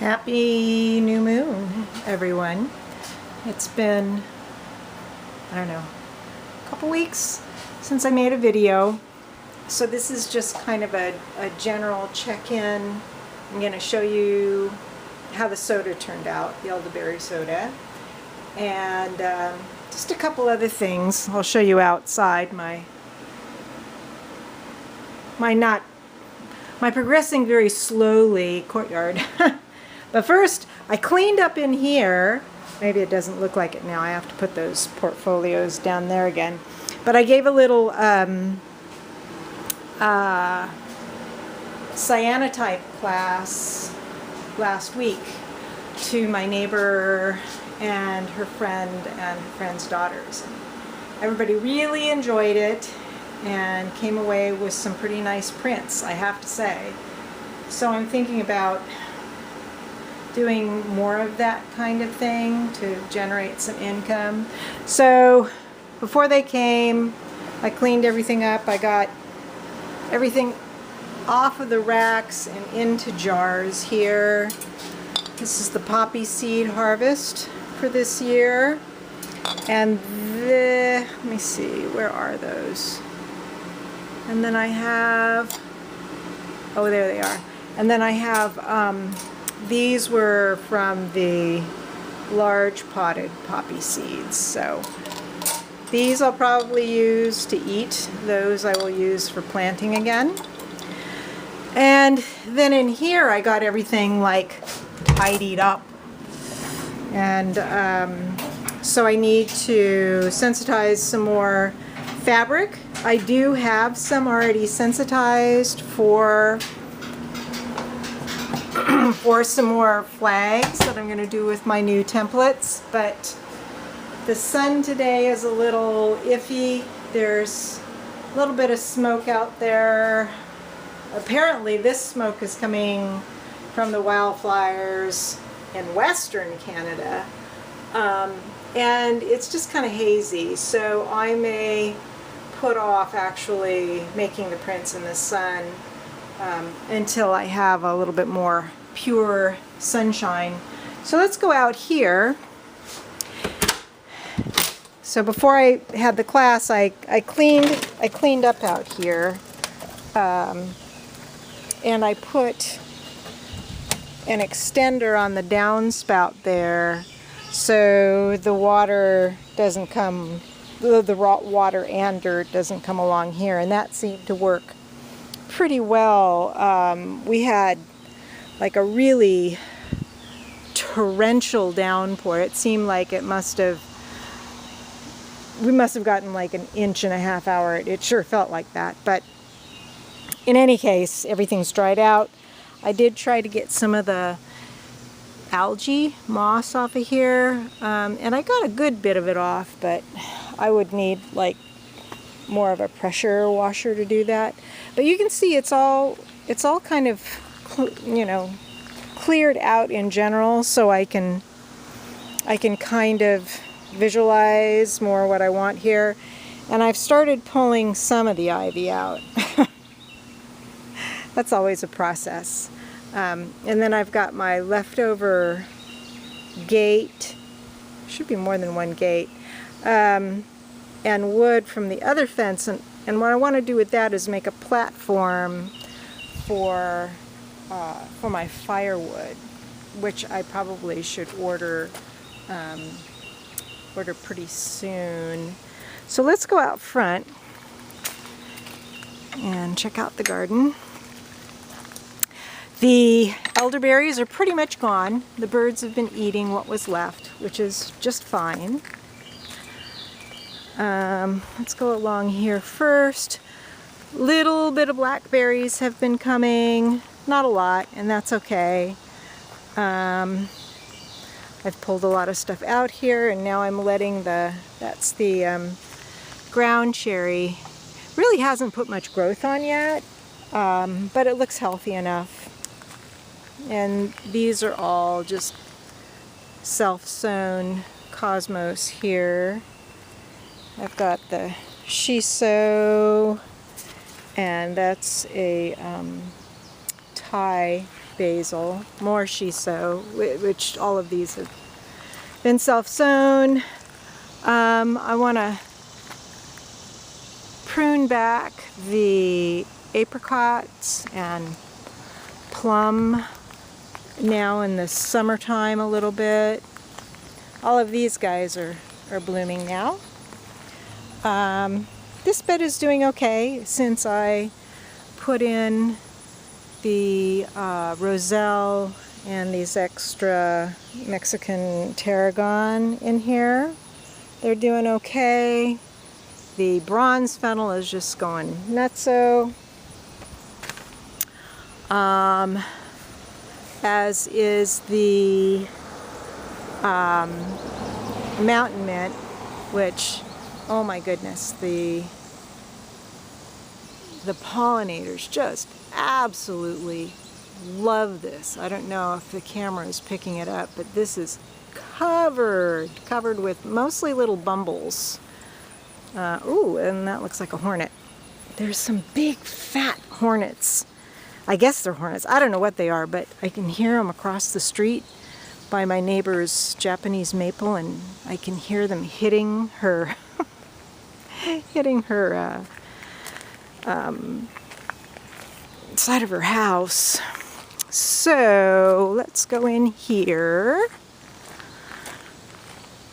Happy new moon, everyone. It's been, I don't know, a couple weeks since I made a video. So this is just kind of a general check-in. I'm going to show you how the soda turned out, the elderberry soda. And just a couple other things. I'll show you outside my progressing very slowly courtyard. But first, I cleaned up in here. Maybe it doesn't look like it now. I have to put those portfolios down there again. But I gave a little cyanotype class last week to my neighbor and her friend and her friend's daughters. Everybody really enjoyed it and came away with some pretty nice prints, I have to say. So I'm thinking about doing more of that kind of thing to generate some income. So before they came, I cleaned everything up. I got everything off of the racks and into jars here. This is the poppy seed harvest for this year. And let me see, where are those? And then I have, oh, there they are. And then I have, these were from the large potted poppy seeds. So these I'll probably use to eat. Those I will use for planting again. And then in here I got everything like tidied up. And so I need to sensitize some more fabric. I do have some already sensitized for some more flags that I'm going to do with my new templates, but the sun today is a little iffy. There's a little bit of smoke out there. Apparently this smoke is coming from the wildfires in western Canada, and it's just kind of hazy, so I may put off actually making the prints in the sun until I have a little bit more pure sunshine. So let's go out here. So before I had the class, I cleaned up out here, and I put an extender on the downspout there, so the water doesn't come, the raw water and dirt doesn't come along here, and that seemed to work pretty well. We had like a really torrential downpour. It seemed like we must have gotten like an inch and a half hour. It sure felt like that. But in any case, everything's dried out. I did try to get some of the algae moss off of here, and I got a good bit of it off, but I would need like more of a pressure washer to do that. But you can see it's all kind of, you know, cleared out in general, so I can kind of visualize more what I want here. And I've started pulling some of the ivy out. That's always a process. And then I've got my leftover gate, should be more than one gate, and wood from the other fence, and what I want to do with that is make a platform for my firewood, which I probably should order pretty soon. So let's go out front and check out the garden. The elderberries are pretty much gone. The birds have been eating what was left, which is just fine. Let's go along here first. Little bit of blackberries have been coming. Not a lot, and that's okay. I've pulled a lot of stuff out here, and now I'm letting that's the ground cherry. Really hasn't put much growth on yet, but it looks healthy enough. And these are all just self-sown cosmos here. I've got the shiso, and that's a Thai basil, more shiso, which all of these have been self-sown. I want to prune back the apricots and plum now in the summertime a little bit. All of these guys are blooming now. This bed is doing okay since I put in the roselle and these extra Mexican tarragon in here. They're doing okay. The bronze fennel is just going nutso. As is the mountain mint, which, oh my goodness, the pollinators just absolutely love this. I don't know if the camera is picking it up, but this is covered with mostly little bumbles. Ooh, and that looks like a hornet. There's some big fat hornets. I guess they're hornets. I don't know what they are, but I can hear them across the street by my neighbor's Japanese maple, and I can hear them hitting her side of her house. So let's go in here.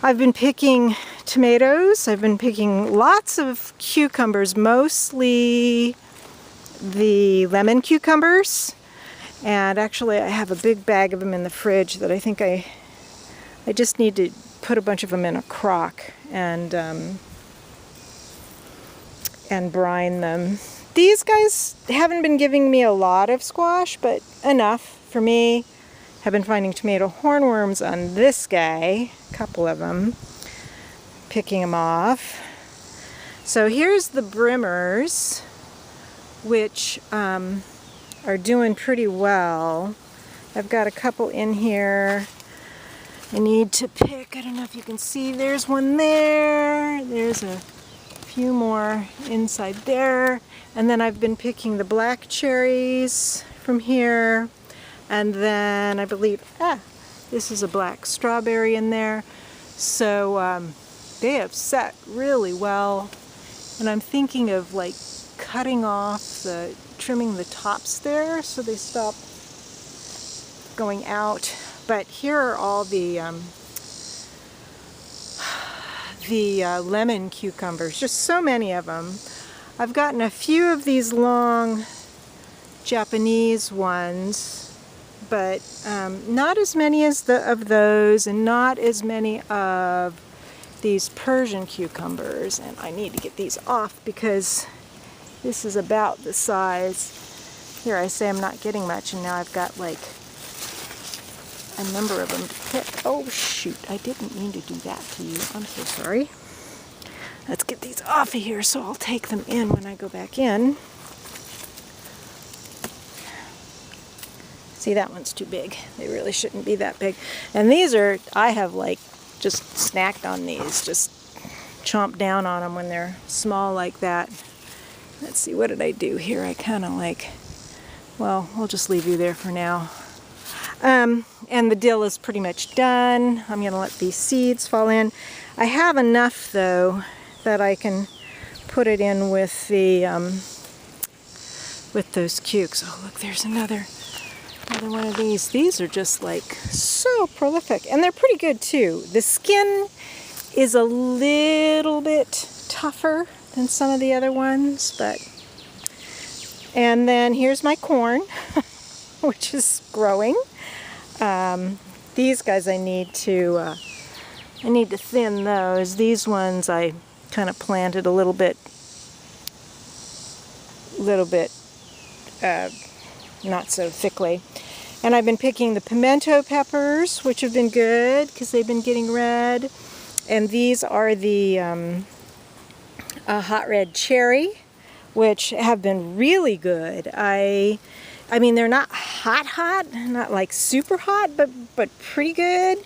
I've been picking tomatoes. I've been picking lots of cucumbers, mostly the lemon cucumbers. And actually I have a big bag of them in the fridge that I think I just need to put a bunch of them in a crock and brine them. These guys haven't been giving me a lot of squash, but enough for me. Have been finding tomato hornworms on this guy, a couple of them, picking them off. So here's the brimmers, which are doing pretty well. I've got a couple in here I need to pick. I don't know if you can see, there's one there. There's a few more inside there. And then I've been picking the black cherries from here. And then I believe, this is a black strawberry in there. So they have set really well. And I'm thinking of like cutting off trimming the tops there so they stop going out. But here are all the lemon cucumbers, just so many of them. I've gotten a few of these long Japanese ones, but not as many as of those, and not as many of these Persian cucumbers. And I need to get these off because this is about the size. Here I say I'm not getting much, and now I've got like a number of them to pick. Oh shoot, I didn't mean to do that to you. I'm so sorry. Let's get these off of here so I'll take them in when I go back in. See, that one's too big. They really shouldn't be that big. And these are, I have like just snacked on these, just chomp down on them when they're small like that. Let's see, what did I do here? I kind of like, well, we'll just leave you there for now. And the dill is pretty much done. I'm going to let these seeds fall in. I have enough though that I can put it in with the with those cukes. Oh look, there's another one of these. These are just like so prolific, and they're pretty good too. The skin is a little bit tougher than some of the other ones, but. And then here's my corn, which is growing. These guys I need to thin those. These ones I kind of planted a little bit not so thickly. And I've been picking the pimento peppers, which have been good because they've been getting red. And these are the hot red cherry, which have been really good. I mean, they're not hot, not like super hot, but pretty good.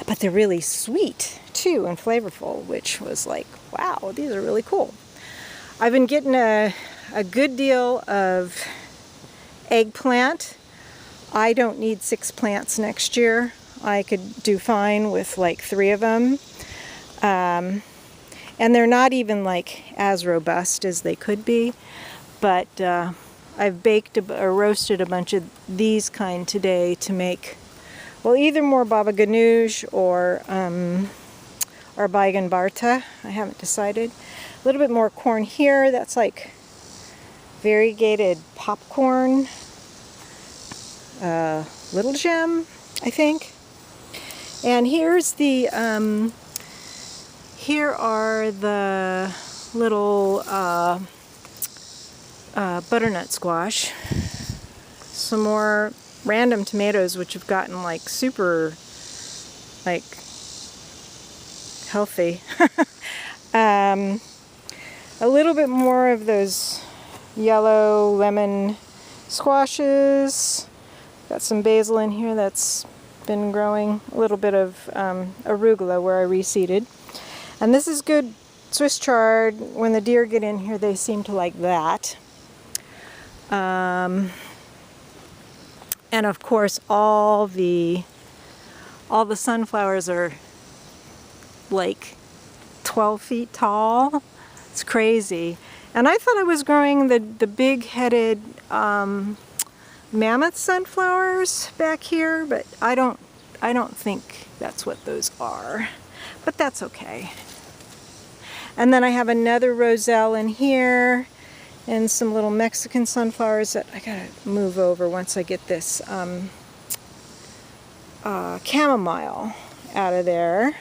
But they're really sweet too and flavorful, which was like, wow, these are really cool. I've been getting a good deal of eggplant I don't need 6 plants next year. I could do fine with like 3 of them. And they're not even like as robust as they could be, but I've baked or roasted a bunch of these kind today to make, well, either more baba ganoush or baigan barta. I haven't decided. A little bit more corn here. That's like variegated popcorn. Little gem, I think. And here's the, here are the little butternut squash. Some more random tomatoes, which have gotten like super, like, healthy. A little bit more of those yellow lemon squashes. Got some basil in here that's been growing. A little bit of arugula where I reseeded. And this is good Swiss chard. When the deer get in here, they seem to like that. And of course, all the sunflowers are like 12 feet tall. It's crazy. And I thought I was growing the big-headed mammoth sunflowers back here, but I don't think that's what those are. But that's okay. And then I have another roselle in here and some little Mexican sunflowers that I gotta move over once I get this chamomile out of there.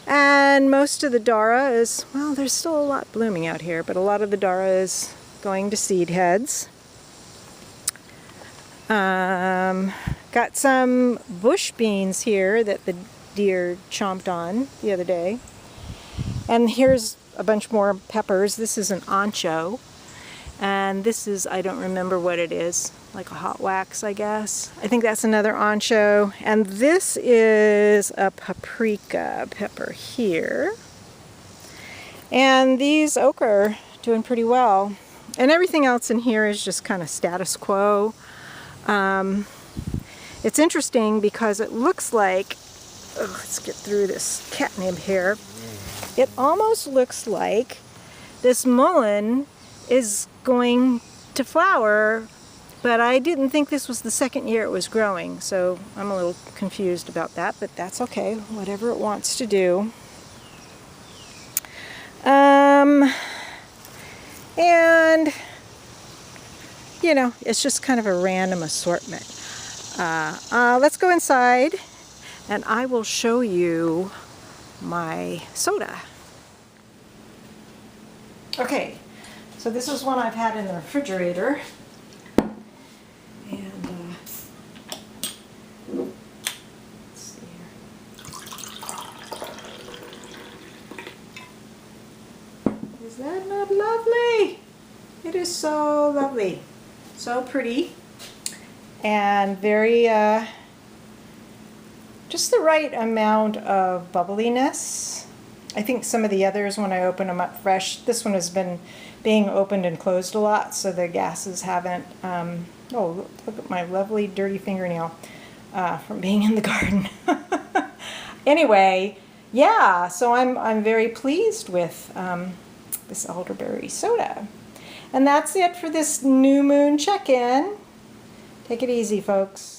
And most of the Dara is, well, there's still a lot blooming out here, but a lot of the Dara is going to seed heads. Got some bush beans here that the deer chomped on the other day. And here's a bunch more peppers. This is an ancho. And this is, I don't remember what it is, like a hot wax, I guess. I think that's another ancho. And this is a paprika pepper here. And these oak are doing pretty well. And everything else in here is just kind of status quo. It's interesting because it looks like, oh, let's get through this catnip here. It almost looks like this mullein is going to flower, but I didn't think this was the second year it was growing, so I'm a little confused about that, but that's okay, whatever it wants to do. And, you know, it's just kind of a random assortment. Let's go inside and I will show you my soda. Okay. So this is one I've had in the refrigerator, and let's see here. Is that not lovely? It is so lovely, so pretty, and very just the right amount of bubbliness. I think some of the others, when I open them up fresh, this one has been being opened and closed a lot, so the gases haven't, oh, look at my lovely dirty fingernail from being in the garden. Anyway, yeah, so I'm very pleased with this elderberry soda. And that's it for this new moon check-in. Take it easy, folks.